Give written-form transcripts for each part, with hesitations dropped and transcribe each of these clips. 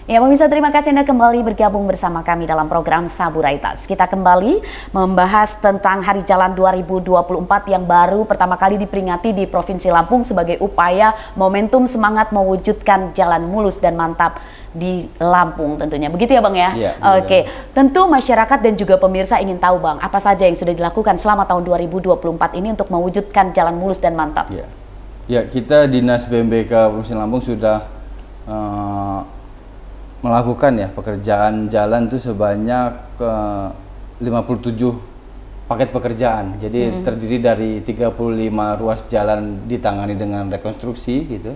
Ya, pemirsa, terima kasih Anda kembali bergabung bersama kami dalam program Saburai Talks. Kita kembali membahas tentang Hari Jalan 2024 yang baru pertama kali diperingati di Provinsi Lampung sebagai upaya momentum semangat mewujudkan jalan mulus dan mantap di Lampung tentunya. Begitu ya Bang ya? Iya. Oke. Tentu masyarakat dan juga pemirsa ingin tahu Bang, apa saja yang sudah dilakukan selama tahun 2024 ini untuk mewujudkan jalan mulus dan mantap? Iya. Ya, kita Dinas BMBK Provinsi Lampung sudah melakukan ya pekerjaan jalan itu sebanyak 57 paket pekerjaan. Jadi terdiri dari 35 ruas jalan ditangani dengan rekonstruksi gitu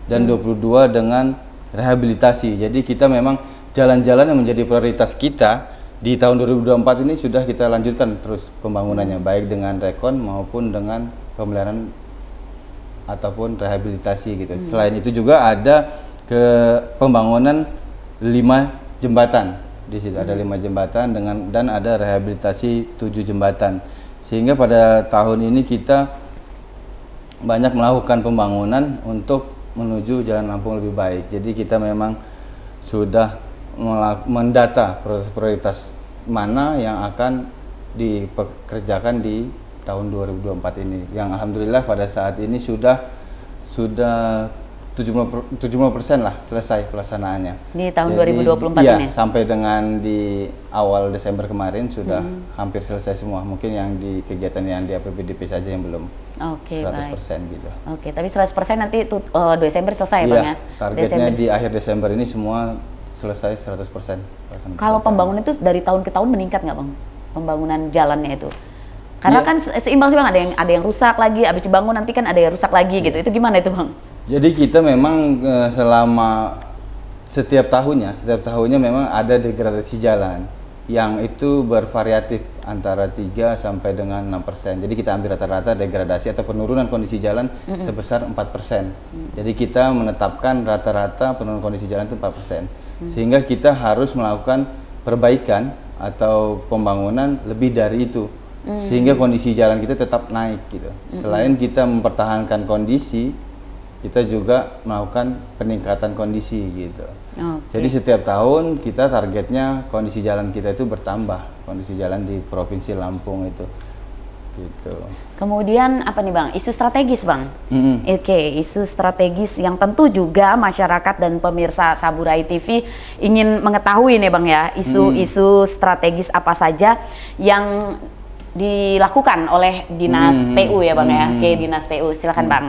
dan 22 dengan rehabilitasi. Jadi kita memang jalan-jalan yang menjadi prioritas kita di tahun 2024 ini sudah kita lanjutkan terus pembangunannya, baik dengan rekon maupun dengan pemeliharaan ataupun rehabilitasi gitu. Selain itu juga ada pembangunan 5 jembatan. Di situ ada 5 jembatan dan ada rehabilitasi 7 jembatan. Sehingga pada tahun ini kita banyak melakukan pembangunan untuk menuju Jalan Lampung lebih baik. Jadi kita memang sudah mendata prioritas mana yang akan dipekerjakan di tahun 2024 ini. Yang alhamdulillah pada saat ini sudah 70% lah selesai pelaksanaannya. Di tahun Jadi, 2024 iya, ini? sampai dengan di awal Desember kemarin sudah hampir selesai semua. Mungkin yang di kegiatan yang di APBDP saja yang belum 100% gitu. Oke, tapi 100% nanti Desember selesai ya Bang ya? Targetnya di akhir Desember ini semua selesai 100%. Kalau pembangunan itu dari tahun ke tahun meningkat nggak Bang? Pembangunan jalannya itu? Karena kan seimbang sih Bang, ada yang rusak lagi, habis dibangun nanti kan ada yang rusak lagi gitu. Itu gimana itu Bang? Jadi kita memang selama setiap tahunnya memang ada degradasi jalan yang itu bervariatif antara 3 sampai dengan 6%. Jadi kita ambil rata-rata degradasi atau penurunan kondisi jalan sebesar 4%. Jadi kita menetapkan rata-rata penurunan kondisi jalan itu 4%. Sehingga kita harus melakukan perbaikan atau pembangunan lebih dari itu. Sehingga kondisi jalan kita tetap naik gitu. Selain kita mempertahankan kondisi, kita juga melakukan peningkatan kondisi gitu. Jadi setiap tahun kita targetnya kondisi jalan kita itu bertambah, kondisi jalan di Provinsi Lampung itu gitu. Kemudian apa nih Bang, isu strategis Bang? Oke, isu strategis yang tentu juga masyarakat dan pemirsa Saburai TV ingin mengetahui nih Bang ya, isu-isu strategis apa saja yang dilakukan oleh Dinas PU ya Bang ya. Oke, Dinas PU, silakan Bang.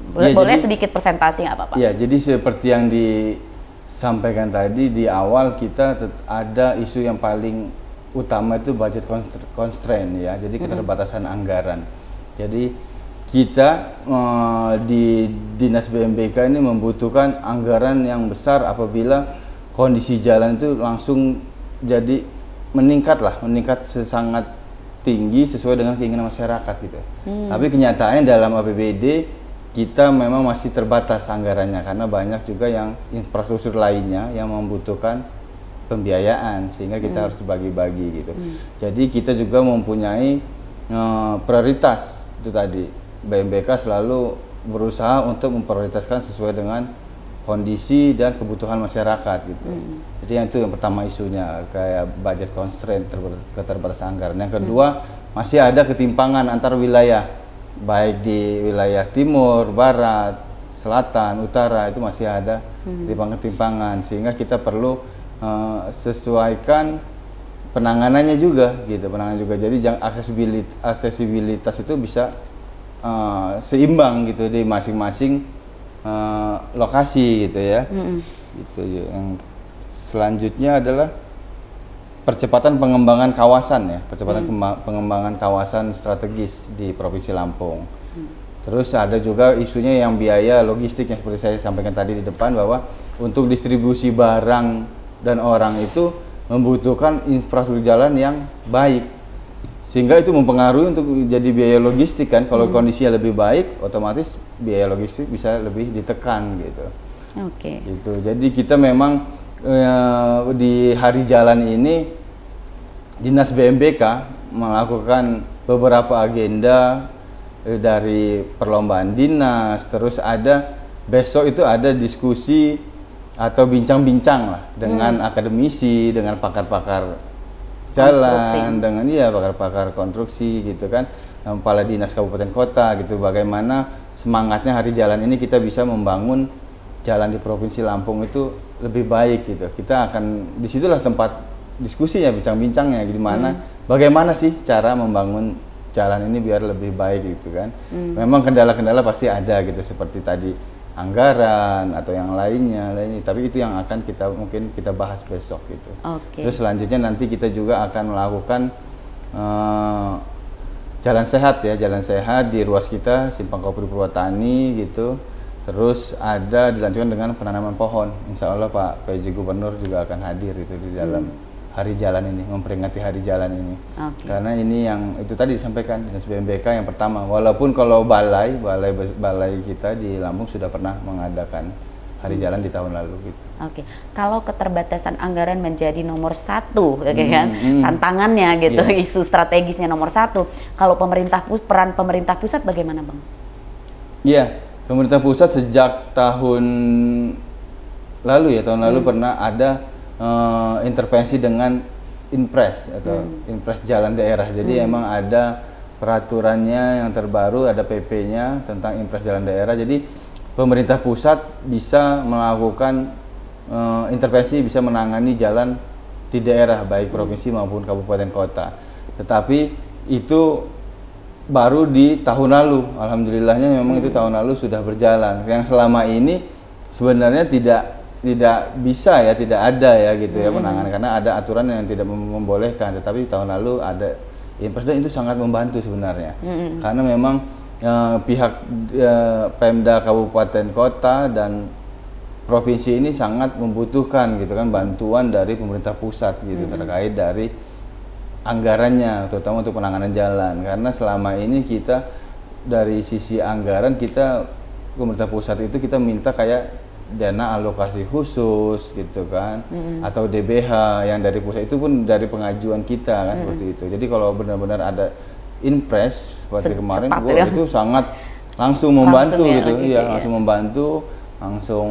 Boleh jadi, sedikit presentasi nggak apa-apa? Ya, jadi seperti yang disampaikan tadi di awal, kita ada isu yang paling utama itu budget constraint ya, jadi keterbatasan anggaran. Jadi kita di Dinas BMBK ini membutuhkan anggaran yang besar apabila kondisi jalan itu langsung jadi meningkat sangat tinggi sesuai dengan keinginan masyarakat gitu. Tapi kenyataannya dalam APBD kita memang masih terbatas anggarannya karena banyak juga yang infrastruktur lainnya yang membutuhkan pembiayaan sehingga kita harus dibagi-bagi gitu. Jadi kita juga mempunyai prioritas itu tadi. BMBK selalu berusaha untuk memprioritaskan sesuai dengan kondisi dan kebutuhan masyarakat gitu. Jadi yang itu yang pertama isunya kayak budget constraint, keterbatasan anggaran. Yang kedua masih ada ketimpangan antar wilayah, baik di wilayah timur, barat, selatan, utara, itu masih ada ketimpangan sehingga kita perlu sesuaikan penanganannya juga gitu, Jadi aksesibilitas itu bisa seimbang gitu di masing-masing lokasi gitu ya. Gitu. Yang selanjutnya adalah percepatan pengembangan kawasan ya, pengembangan kawasan strategis di Provinsi Lampung. Terus ada juga isunya yang biaya logistik yang seperti saya sampaikan tadi di depan, bahwa untuk distribusi barang dan orang itu membutuhkan infrastruktur jalan yang baik, sehingga itu mempengaruhi untuk jadi biaya logistik kan. Kalau kondisinya lebih baik, otomatis biaya logistik bisa lebih ditekan gitu. Gitu. Jadi kita memang di hari jalan ini Dinas BMBK melakukan beberapa agenda dari perlombaan dinas, terus besok itu ada diskusi atau bincang-bincang lah dengan akademisi, dengan pakar-pakar jalan, dengan pakar-pakar konstruksi gitu kan, kepala dinas kabupaten kota gitu, bagaimana semangatnya hari jalan ini kita bisa membangun jalan di Provinsi Lampung itu lebih baik gitu. Kita akan disitulah tempat diskusinya, bincang-bincangnya gimana, bagaimana sih cara membangun jalan ini biar lebih baik gitu kan. Memang kendala-kendala pasti ada gitu, seperti tadi anggaran atau yang lainnya, tapi itu yang akan mungkin kita bahas besok gitu. Terus selanjutnya nanti kita juga akan melakukan jalan sehat ya, jalan sehat di ruas kita Simpang Kopri Purwotani gitu. Terus ada dilanjutkan dengan penanaman pohon. Insya Allah Pak PJ Gubernur juga akan hadir itu di dalam hari jalan ini, memperingati hari jalan ini. Karena ini yang itu tadi disampaikan Dinas BMBK yang pertama. Walaupun kalau balai kita di Lampung sudah pernah mengadakan hari jalan di tahun lalu gitu. Kalau keterbatasan anggaran menjadi nomor satu, kan tantangannya gitu, isu strategisnya nomor satu. Kalau peran pemerintah pusat bagaimana Bang? Iya, pemerintah pusat sejak tahun lalu pernah ada intervensi dengan Inpres atau Inpres jalan daerah. Jadi emang ada peraturannya yang terbaru, ada PP-nya tentang Inpres jalan daerah. Jadi pemerintah pusat bisa melakukan intervensi, bisa menangani jalan di daerah baik provinsi maupun kabupaten kota. Tetapi itu baru di tahun lalu. Alhamdulillahnya memang itu tahun lalu sudah berjalan. Yang selama ini sebenarnya tidak bisa ya, tidak ada ya gitu ya penanganan, karena ada aturan yang tidak membolehkan. Tetapi tahun lalu ada Inpres dan itu sangat membantu sebenarnya. Karena memang pihak Pemda kabupaten kota dan provinsi ini sangat membutuhkan gitu kan bantuan dari pemerintah pusat gitu terkait dari anggarannya, terutama untuk penanganan jalan. Karena selama ini kita dari sisi anggaran pemerintah pusat itu kita minta kayak dana alokasi khusus gitu kan, atau DBH yang dari pusat, itu pun dari pengajuan kita kan seperti itu. Jadi kalau benar-benar ada Inpres seperti kemarin itu sangat langsung membantu langsung membantu, langsung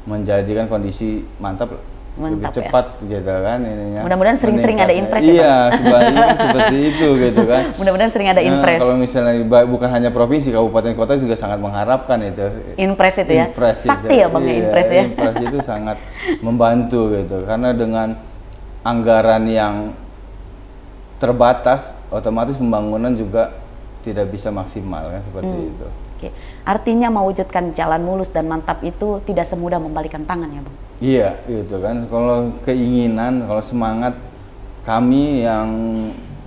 menjadikan kondisi mantap lebih cepat gitu kan ininya. Mudah-mudahan sering-sering ada Inpres ya. Iya, seperti itu gitu kan. Mudah-mudahan sering ada Inpres. Kalau misalnya bukan hanya provinsi, kabupaten kota juga sangat mengharapkan itu. Inpres itu ya. Sakti ya Bang, Inpres ya. Inpres itu sangat membantu gitu. Karena dengan anggaran yang terbatas, otomatis pembangunan juga tidak bisa maksimal kan seperti itu. Artinya mewujudkan jalan mulus dan mantap itu tidak semudah membalikan tangan ya Bang? Iya gitu kan, kalau keinginan, kalau semangat kami yang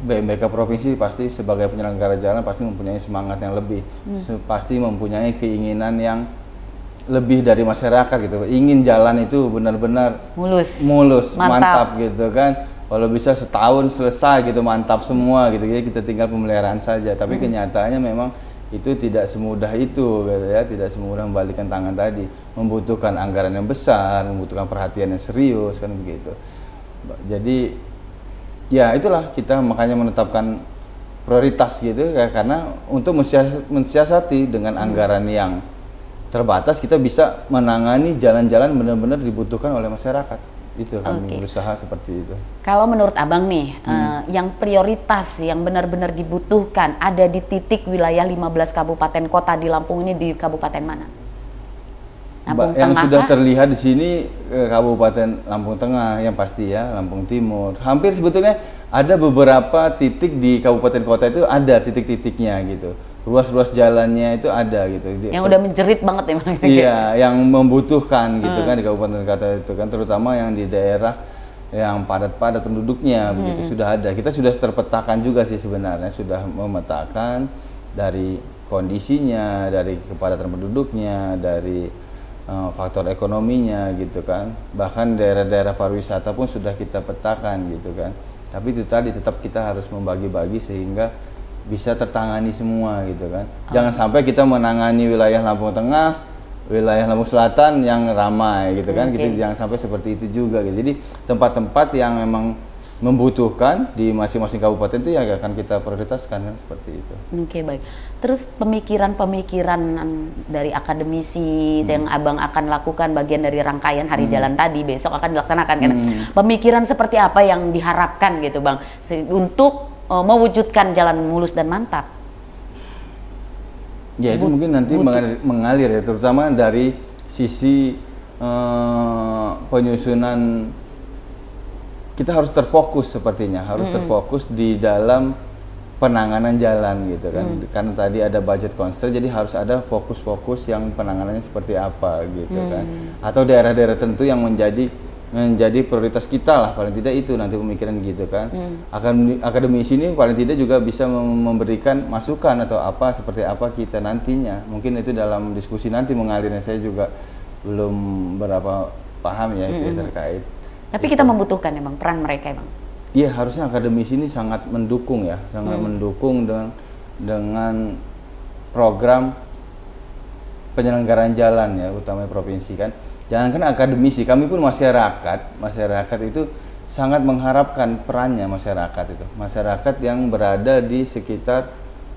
BMBK Provinsi pasti sebagai penyelenggara jalan pasti mempunyai semangat yang lebih, pasti mempunyai keinginan yang lebih dari masyarakat gitu, ingin jalan itu benar-benar mulus, mantap gitu kan, kalau bisa setahun selesai gitu, mantap semua gitu, jadi kita tinggal pemeliharaan saja, tapi kenyataannya memang itu tidak semudah itu gitu ya, tidak semudah membalikan tangan tadi, membutuhkan anggaran yang besar, membutuhkan perhatian yang serius kan begitu. Jadi ya itulah kita makanya menetapkan prioritas gitu ya, karena untuk mensiasati dengan anggaran yang terbatas kita bisa menangani jalan-jalan benar-benar dibutuhkan oleh masyarakat. Itu kami berusaha seperti itu. Kalau menurut Abang nih, yang prioritas yang benar-benar dibutuhkan ada di titik wilayah 15 kabupaten kota di Lampung ini, di kabupaten mana? Yang sudah terlihat di sini Kabupaten Lampung Tengah yang pasti ya, Lampung Timur. Hampir sebetulnya ada beberapa titik di kabupaten kota itu ada titik-titiknya gitu. Ruas-ruas jalannya itu ada gitu. Yang udah menjerit banget ya Bang. Iya, yang membutuhkan gitu kan di kabupaten kota itu kan, terutama yang di daerah yang padat-padat penduduknya begitu sudah ada. Kita sudah terpetakan juga sih sebenarnya, sudah memetakan dari kondisinya, dari kepadatan penduduknya, dari faktor ekonominya gitu kan. Bahkan daerah-daerah pariwisata pun sudah kita petakan gitu kan. Tapi itu tadi tetap kita harus membagi-bagi sehingga bisa tertangani semua gitu kan. Jangan sampai kita menangani wilayah Lampung Tengah, wilayah Lampung Selatan yang ramai gitu kan. Kita jangan sampai seperti itu juga gitu. Jadi tempat-tempat yang memang membutuhkan di masing-masing kabupaten itu ya akan kita prioritaskan kan seperti itu. Oke, baik. Terus pemikiran-pemikiran dari akademisi yang Abang akan lakukan bagian dari rangkaian Hari Jalan tadi besok akan dilaksanakan kan? Pemikiran seperti apa yang diharapkan gitu Bang untuk mewujudkan jalan mulus dan mantap? Ya itu mungkin nanti mengalir ya, terutama dari sisi penyusunan. Kita harus terfokus sepertinya, harus terfokus di dalam penanganan jalan gitu kan. Karena tadi ada budget constraint, jadi harus ada fokus-fokus yang penanganannya seperti apa gitu kan. Atau daerah-daerah tentu yang menjadi prioritas kita lah, paling tidak itu nanti pemikiran gitu kan. Akademisi ini paling tidak juga bisa memberikan masukan atau apa seperti apa kita nantinya. Mungkin itu dalam diskusi nanti mengalirnya, saya juga belum berapa paham ya itu terkait. Tapi kita membutuhkan ya Bang, peran mereka ya Bang? Iya, harusnya akademisi ini sangat mendukung ya, sangat mendukung dengan program penyelenggaraan jalan ya, utamanya provinsi kan. Jangankan akademisi, kami pun masyarakat itu sangat mengharapkan perannya masyarakat yang berada di sekitar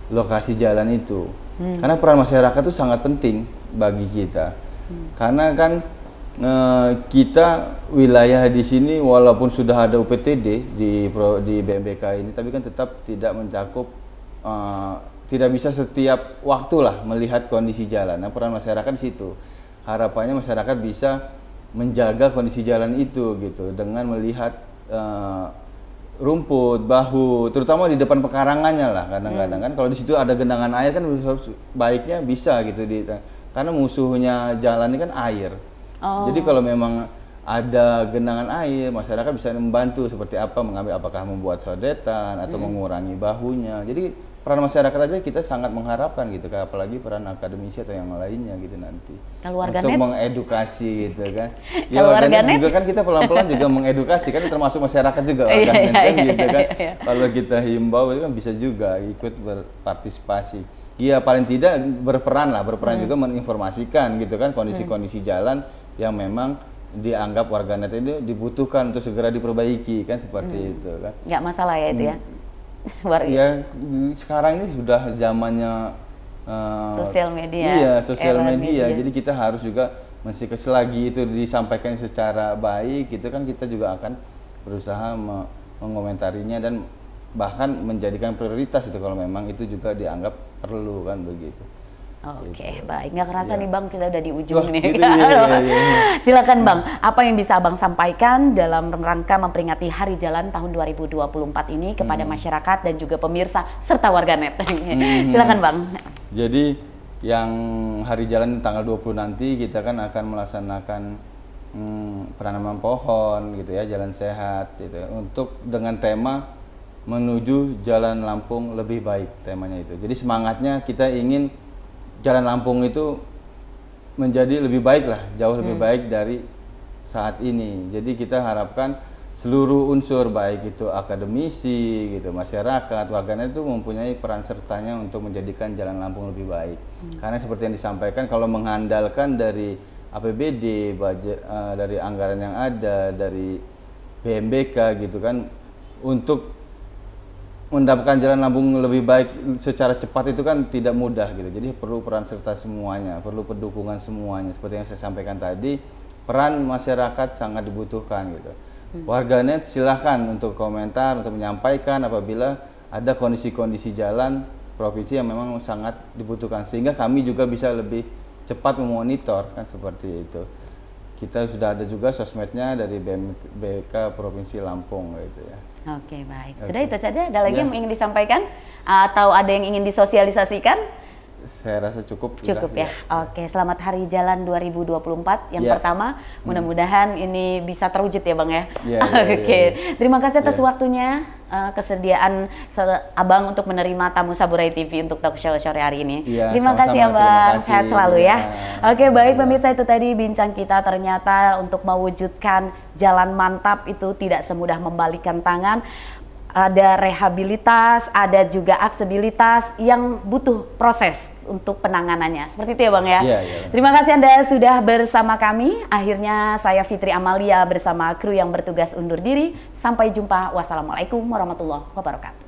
lokasi jalan itu. Karena peran masyarakat itu sangat penting bagi kita. Karena kan kita wilayah di sini walaupun sudah ada UPTD di BMBK ini, tapi kan tetap tidak mencakup, tidak bisa setiap waktu lah melihat kondisi jalan. Nah, peran masyarakat di situ. Harapannya masyarakat bisa menjaga kondisi jalan itu gitu dengan melihat rumput, bahu, terutama di depan pekarangannya lah. Kadang-kadang kan kalau di situ ada genangan air kan baiknya bisa gitu karena musuhnya jalan ini kan air. Jadi kalau memang ada genangan air, masyarakat bisa membantu seperti apa, apakah membuat sodetan atau mengurangi bahunya. Jadi peran masyarakat aja kita sangat mengharapkan gitu, apalagi peran akademisi atau yang lainnya gitu nanti. Kalau untuk mengedukasi gitu kan. Ya warganet juga kan kita pelan-pelan juga mengedukasi kan, termasuk masyarakat juga warganet kan gitu kan. Kalau kita himbau itu kan bisa juga ikut berpartisipasi. Iya paling tidak berperan juga menginformasikan gitu kan kondisi-kondisi jalan yang memang dianggap warganet itu dibutuhkan untuk segera diperbaiki kan seperti itu kan. Nggak masalah ya itu ya. Ya sekarang ini sudah zamannya sosial media. Iya, sosial media. Jadi kita harus juga selagi itu disampaikan secara baik gitu kan, kita juga akan berusaha mengomentarinya dan bahkan menjadikan prioritas itu kalau memang itu juga dianggap perlu kan begitu. Oke, baik. Nggak kerasa nih Bang, kita udah di ujung nih. Gitu, iya. Silakan Bang, apa yang bisa Abang sampaikan dalam rangka memperingati Hari Jalan tahun 2024 ini kepada masyarakat dan juga pemirsa serta warganet. Silakan Bang. Jadi yang Hari Jalan tanggal 20 nanti kita kan akan melaksanakan penanaman pohon gitu ya, jalan sehat gitu ya, untuk dengan tema menuju Jalan Lampung lebih baik, temanya itu. Jadi semangatnya kita ingin Jalan Lampung itu menjadi lebih baik lah, jauh lebih baik dari saat ini. Jadi kita harapkan seluruh unsur baik itu akademisi gitu, masyarakat, warganet itu mempunyai peran sertanya untuk menjadikan Jalan Lampung lebih baik. Karena seperti yang disampaikan, kalau mengandalkan dari APBD, budget, dari anggaran yang ada, dari BMBK gitu kan, untuk mendapatkan Jalan Lampung lebih baik secara cepat itu kan tidak mudah gitu. Jadi perlu peran serta semuanya, perlu pendukungan semuanya. Seperti yang saya sampaikan tadi, peran masyarakat sangat dibutuhkan gitu. Warganet silahkan untuk komentar, untuk menyampaikan apabila ada kondisi-kondisi jalan provinsi yang memang sangat dibutuhkan, sehingga kami juga bisa lebih cepat memonitor kan seperti itu. Kita sudah ada juga sosmednya dari BMBK Provinsi Lampung gitu ya. Oke, baik. Sudah itu saja. Ada lagi yang ingin disampaikan atau ada yang ingin disosialisasikan? Saya rasa cukup. Cukup ya. Oke, selamat Hari Jalan 2024. Yang pertama, mudah-mudahan ini bisa terwujud ya Bang ya. Oke, terima kasih atas waktunya, kesediaan Abang untuk menerima tamu Saburai TV untuk talk show sore hari ini. Terima kasih Abang, sehat selalu ya. Oke, baik pemirsa, itu tadi bincang kita. Ternyata untuk mewujudkan jalan mantap itu tidak semudah membalikkan tangan. ada rehabilitas, ada juga aksesibilitas yang butuh proses untuk penanganannya. Seperti itu ya Bang ya? Iya. Terima kasih Anda sudah bersama kami. Akhirnya saya Fitri Amalia bersama kru yang bertugas undur diri. Sampai jumpa. Wassalamualaikum warahmatullahi wabarakatuh.